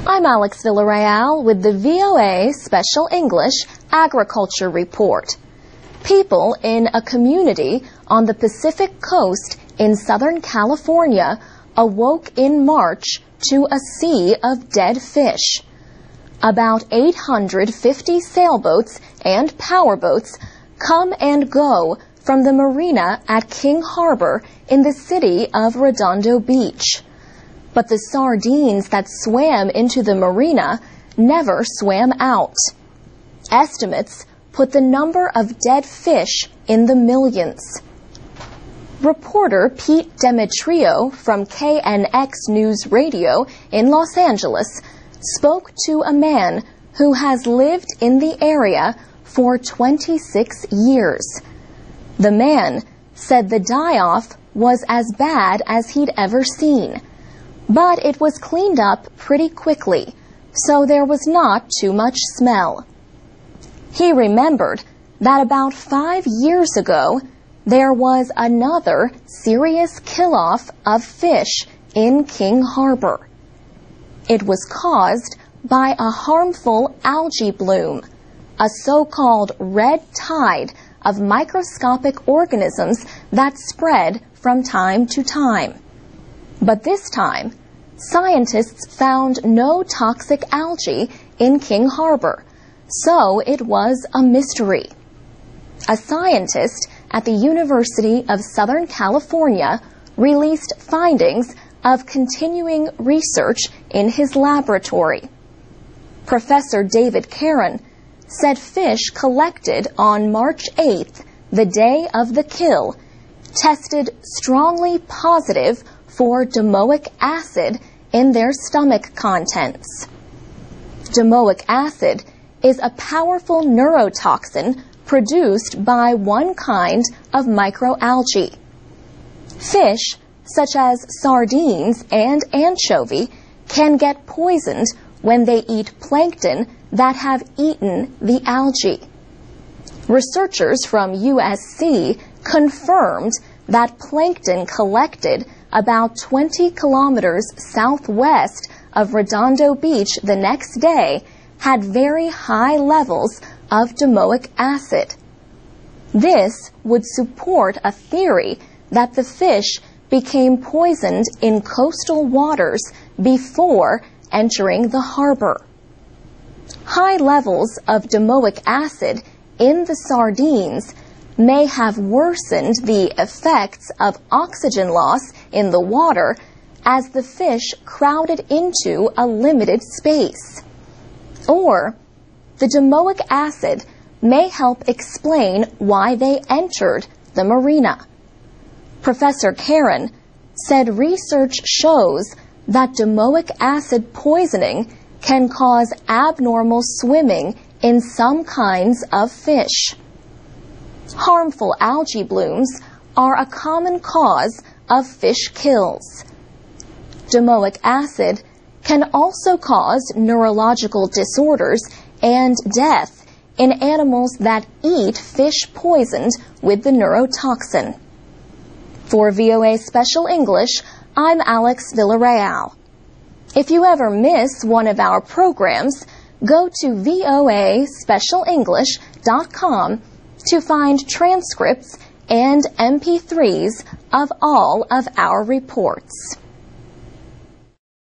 I'm Alex Villarreal with the VOA Special English Agriculture Report. People in a community on the Pacific Coast in Southern California awoke in March to a sea of dead fish. About 850 sailboats and powerboats come and go from the marina at King Harbor in the city of Redondo Beach. But the sardines that swam into the marina never swam out. Estimates put the number of dead fish in the millions. Reporter Pete Demetrio from KNX News Radio in Los Angeles spoke to a man who has lived in the area for 26 years. The man said the die-off was as bad as he'd ever seen, but it was cleaned up pretty quickly, so there was not too much smell. He remembered that about 5 years ago, there was another serious kill-off of fish in King Harbor. It was caused by a harmful algae bloom, a so-called red tide of microscopic organisms that spread from time to time. But this time, scientists found no toxic algae in King Harbor, so it was a mystery. A scientist at the University of Southern California released findings of continuing research in his laboratory. Professor David Caron said fish collected on March 8th, the day of the kill, tested strongly positive for domoic acid in their stomach contents. Domoic acid is a powerful neurotoxin produced by one kind of microalgae. Fish, such as sardines and anchovy, can get poisoned when they eat plankton that have eaten the algae. Researchers from USC confirmed that plankton collected about 20 kilometers southwest of Redondo Beach the next day had very high levels of domoic acid. This would support a theory that the fish became poisoned in coastal waters before entering the harbor. High levels of domoic acid in the sardines may have worsened the effects of oxygen loss in the water as the fish crowded into a limited space. Or the domoic acid may help explain why they entered the marina. Professor Caron said research shows that domoic acid poisoning can cause abnormal swimming in some kinds of fish. Harmful algae blooms are a common cause of fish kills. Domoic acid can also cause neurological disorders and death in animals that eat fish poisoned with the neurotoxin. For VOA Special English, I'm Alex Villarreal. If you ever miss one of our programs, go to voaspecialenglish.com to find transcripts and MP3s of all of our reports.